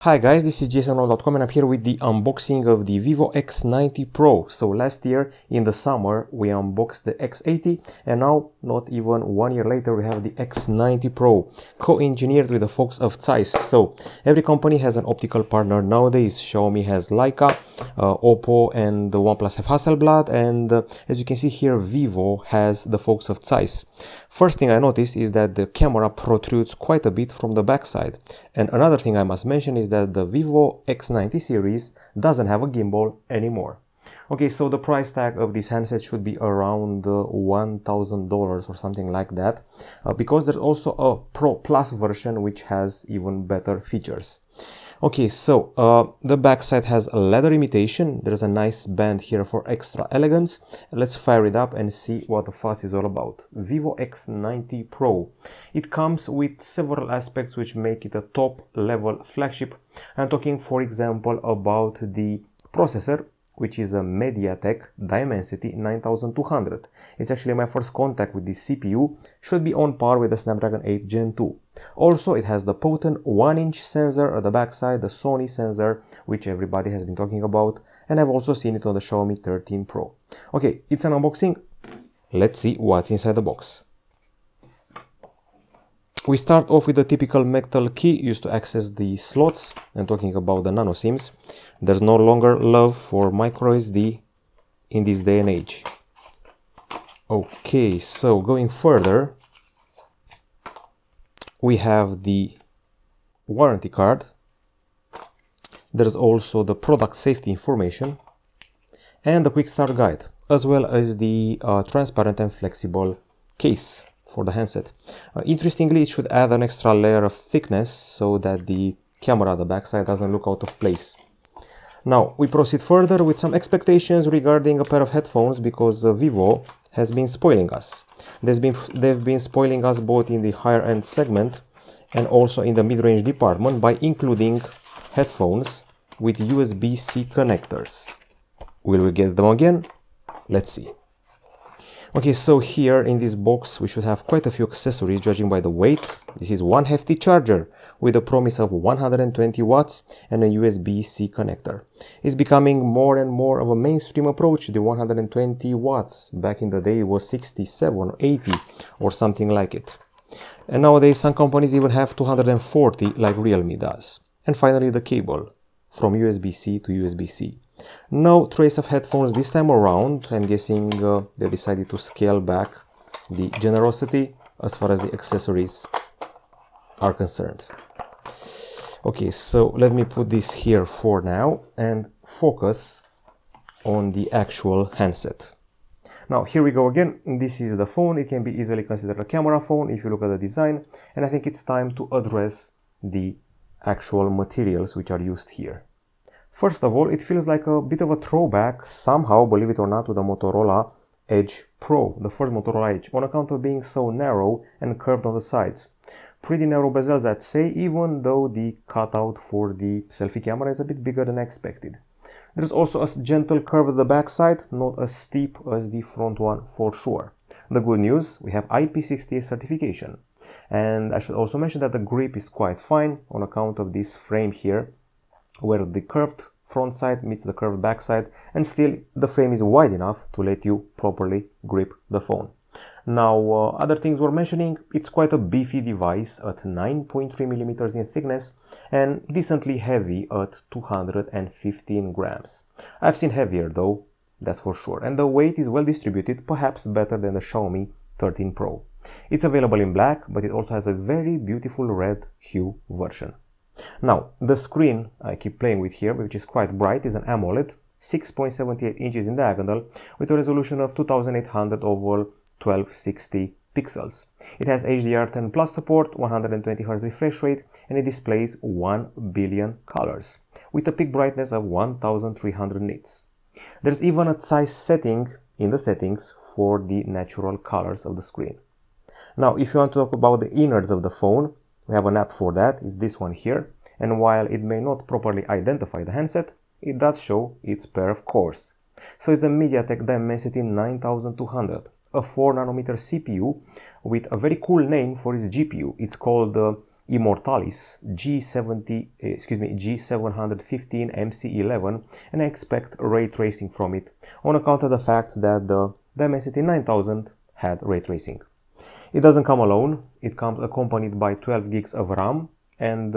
Hi guys, this is JasonOnline.com and I'm here with the unboxing of the vivo X90 Pro. So last year in the summer we unboxed the X80 and now not even 1 year later we have the X90 Pro, co-engineered with the folks of Zeiss. So every company has an optical partner nowadays. Xiaomi has Leica, Oppo and the OnePlus have Hasselblad, and as you can see here Vivo has the folks of Zeiss. First thing I noticed is that the camera protrudes quite a bit from the backside, and another thing I must mention is that the vivo X90 series doesn't have a gimbal anymore. Okay, so the price tag of this handset should be around $1,000 or something like that, because there's also a Pro Plus version which has even better features. Okay, so the backside has a leather imitation. There's a nice band here for extra elegance. Let's fire it up and see what the fuss is all about. vivo X90 Pro. It comes with several aspects which make it a top level flagship. I'm talking, for example, about the processor, which is a MediaTek Dimensity 9200. It's actually my first contact with this CPU, should be on par with the Snapdragon 8 Gen 2. Also, it has the potent 1-inch sensor at the backside, the Sony sensor, which everybody has been talking about, and I've also seen it on the Xiaomi 13 Pro. Okay, it's an unboxing. Let's see what's inside the box. We start off with the typical metal key used to access the slots. I'm talking about the nano SIMs. There's no longer love for micro SD in this day and age. Okay, so going further, we have the warranty card. There's also the product safety information and the quick start guide, as well as the transparent and flexible case for the handset. Interestingly, it should add an extra layer of thickness so that the camera at the backside doesn't look out of place. Now we proceed further with some expectations regarding a pair of headphones, because Vivo has been spoiling us. They've been spoiling us both in the higher end segment and also in the mid-range department by including headphones with USB-C connectors. Will we get them again? Let's see. Okay, so here in this box we should have quite a few accessories judging by the weight. This is one hefty charger with a promise of 120 watts and a USB-C connector. It's becoming more and more of a mainstream approach, the 120 watts. Back in the day it was 67 or 80 or something like it. And nowadays some companies even have 240 like Realme does. And finally the cable from USB-C to USB-C. No trace of headphones this time around. I'm guessing they decided to scale back the generosity as far as the accessories are concerned. Okay, so let me put this here for now and focus on the actual handset. Now here we go again. This is the phone. It can be easily considered a camera phone if you look at the design, and I think it's time to address the actual materials which are used here. First of all, it feels like a bit of a throwback somehow, believe it or not, to the Motorola Edge Pro, the first Motorola Edge, on account of being so narrow and curved on the sides. Pretty narrow bezels, I'd say, even though the cutout for the selfie camera is a bit bigger than expected. There's also a gentle curve at the backside, not as steep as the front one for sure. The good news, we have IP68 certification. And I should also mention that the grip is quite fine on account of this frame here, where the curved front side meets the curved back side, and still the frame is wide enough to let you properly grip the phone. Now, other things we're mentioning, it's quite a beefy device at 9.3 millimeters in thickness and decently heavy at 215 grams. I've seen heavier though, that's for sure, and the weight is well distributed, perhaps better than the Xiaomi 13 Pro. It's available in black, but it also has a very beautiful red hue version. Now, the screen I keep playing with here, which is quite bright, is an AMOLED, 6.78 inches in diagonal, with a resolution of 2800 over 1260 pixels. It has HDR10 Plus support, 120 Hz refresh rate, and it displays 1 billion colors, with a peak brightness of 1300 nits. There's even a size setting in the settings for the natural colors of the screen. Now, if you want to talk about the innards of the phone, we have an app for that. It's this one here, and while it may not properly identify the handset, it does show its pair of cores. So it's the MediaTek Dimensity 9200, a 4nm CPU with a very cool name for its GPU. It's called Immortalis G715 MC11, and I expect ray tracing from it on account of the fact that the Dimensity 9000 had ray tracing. It doesn't come alone, it comes accompanied by 12 gigs of RAM and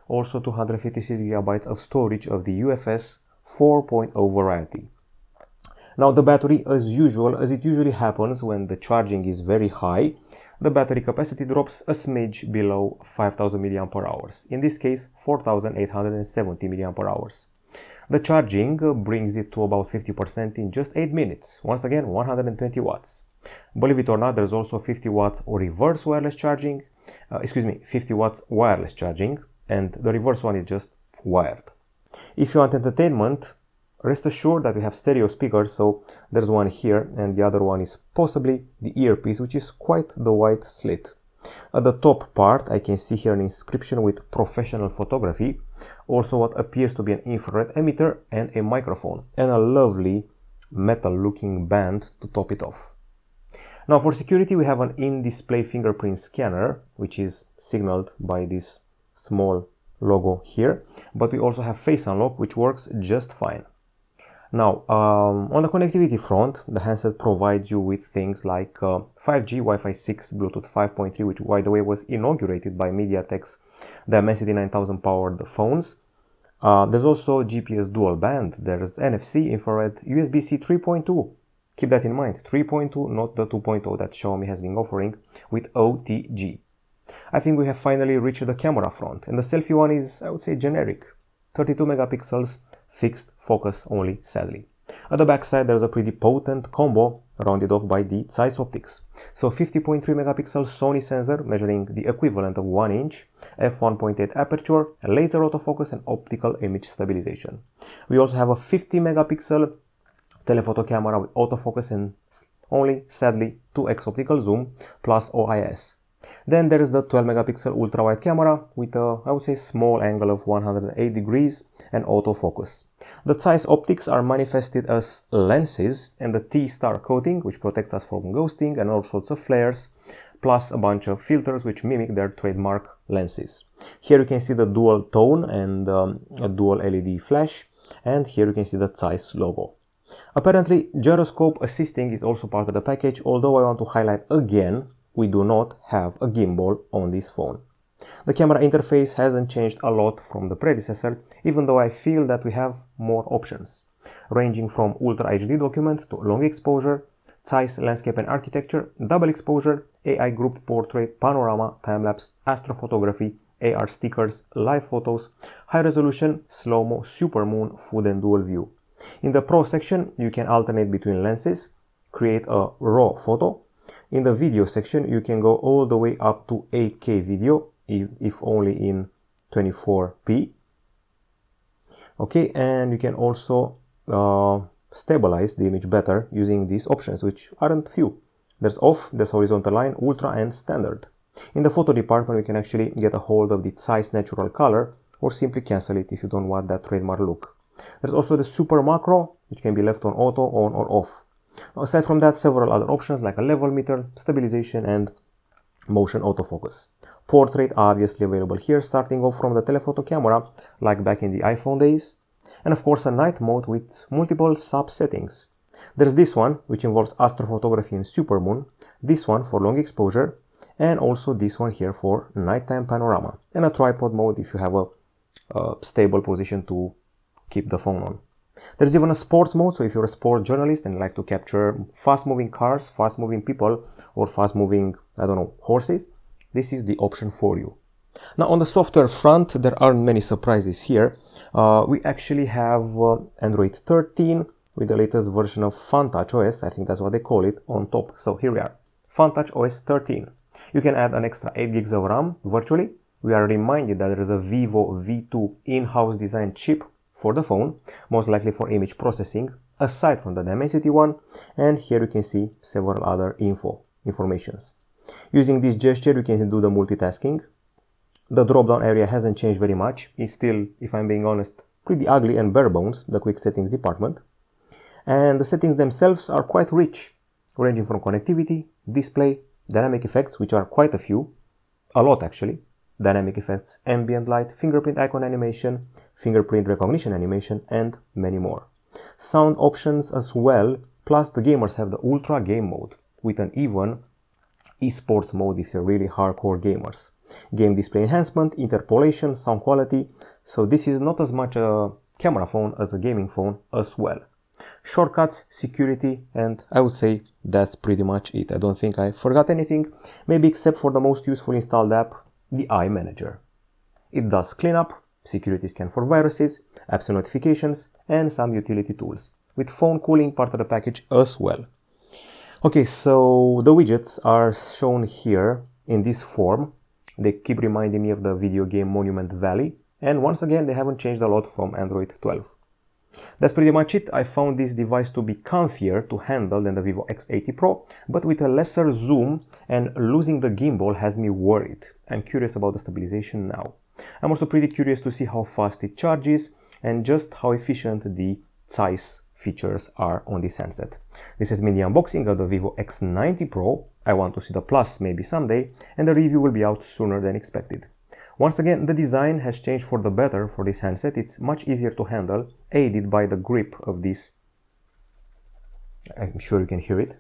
also 256 gigabytes of storage of the UFS 4.0 variety. Now the battery, as usual, as it usually happens when the charging is very high, the battery capacity drops a smidge below 5000 mAh. In this case, 4870 mAh. The charging brings it to about 50% in just 8 minutes. Once again, 120 watts. Believe it or not, there's also 50 watts reverse wireless charging, 50 watts wireless charging, and the reverse one is just wired. If you want entertainment, rest assured that we have stereo speakers, so there's one here and the other one is possibly the earpiece, which is quite the wide slit. At the top part I can see here an inscription with professional photography, also what appears to be an infrared emitter and a microphone, and a lovely metal looking band to top it off. Now for security we have an in-display fingerprint scanner, which is signaled by this small logo here, but we also have face unlock, which works just fine. Now, on the connectivity front, the handset provides you with things like 5G, Wi-Fi 6, Bluetooth 5.3, which by the way was inaugurated by MediaTek's Dimensity 9000 powered phones. There's also GPS dual band, there's NFC, infrared, USB-C 3.2. Keep that in mind, 3.2, not the 2.0 that Xiaomi has been offering with OTG. I think we have finally reached the camera front, and the selfie one is, I would say, generic. 32 megapixels, fixed focus only, sadly. At the back side there's a pretty potent combo rounded off by the size optics. So 50.3 megapixel Sony sensor measuring the equivalent of 1 inch, f1.8 aperture, laser autofocus and optical image stabilization. We also have a 50 megapixel telephoto camera with autofocus and only, sadly, 2x optical zoom plus OIS. Then there is the 12 megapixel ultra wide camera with a, I would say, small angle of 108 degrees and autofocus. The size optics are manifested as lenses and the T-star coating, which protects us from ghosting and all sorts of flares, plus a bunch of filters which mimic their trademark lenses. Here you can see the dual tone and a dual LED flash, and here you can see the Zeiss logo. Apparently, gyroscope assisting is also part of the package, although I want to highlight again, we do not have a gimbal on this phone. The camera interface hasn't changed a lot from the predecessor, even though I feel that we have more options, ranging from Ultra HD document to long exposure, Zeiss landscape and architecture, double exposure, AI group portrait, panorama, time-lapse, astrophotography, AR stickers, live photos, high resolution, slow-mo, supermoon, food and dual view. In the Pro section, you can alternate between lenses, create a raw photo. In the video section, you can go all the way up to 8K video, if only in 24p. Okay, and you can also stabilize the image better using these options, which aren't few. There's off, there's horizontal line, ultra and standard. In the photo department, you can actually get a hold of the Zeiss natural color or simply cancel it if you don't want that trademark look. There's also the super macro, which can be left on auto, on or off. Aside from that, several other options like a level meter, stabilization and motion autofocus. Portrait obviously available here, starting off from the telephoto camera like back in the iPhone days, and of course a night mode with multiple sub settings. There's this one which involves astrophotography and supermoon, this one for long exposure, and also this one here for nighttime panorama, and a tripod mode if you have a stable position to keep the phone on. There's even a sports mode, so if you're a sports journalist and like to capture fast-moving cars, fast-moving people, or fast-moving, I don't know, horses, this is the option for you. Now on the software front, there aren't many surprises here. We actually have Android 13 with the latest version of FunTouch OS, I think that's what they call it, on top. So here we are, FunTouch OS 13. You can add an extra 8 gigs of RAM virtually. We are reminded that there is a vivo V2 in-house designed chip for the phone, most likely for image processing, aside from the Dimensity one, and here you can see several other informations. Using this gesture you can do the multitasking. The drop-down area hasn't changed very much, it's still, if I'm being honest, pretty ugly and bare bones, the quick settings department. And the settings themselves are quite rich, ranging from connectivity, display, dynamic effects, which are quite a few, a lot actually, dynamic effects, ambient light, fingerprint icon animation, fingerprint recognition animation, and many more. Sound options as well, plus the gamers have the ultra game mode with an even esports mode if you're really hardcore gamers. Game display enhancement, interpolation, sound quality, so this is not as much a camera phone as a gaming phone as well. Shortcuts, security, and I would say that's pretty much it. I don't think I forgot anything, maybe except for the most useful installed app, the iManager. It does cleanup, security scan for viruses, apps and notifications, and some utility tools, with phone cooling part of the package as well. Okay, so the widgets are shown here in this form. They keep reminding me of the video game Monument Valley, and once again they haven't changed a lot from Android 12. That's pretty much it. I found this device to be comfier to handle than the vivo X80 Pro, but with a lesser zoom, and losing the gimbal has me worried. I'm curious about the stabilization now. I'm also pretty curious to see how fast it charges and just how efficient the size features are on this handset. This has been the unboxing of the vivo X90 Pro. I want to see the Plus maybe someday, and the review will be out sooner than expected. Once again, the design has changed for the better for this handset. It's much easier to handle, aided by the grip of this. I'm sure you can hear it.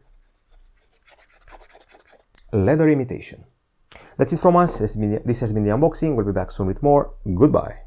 Leather imitation. That's it from us. This has been the unboxing. We'll be back soon with more. Goodbye.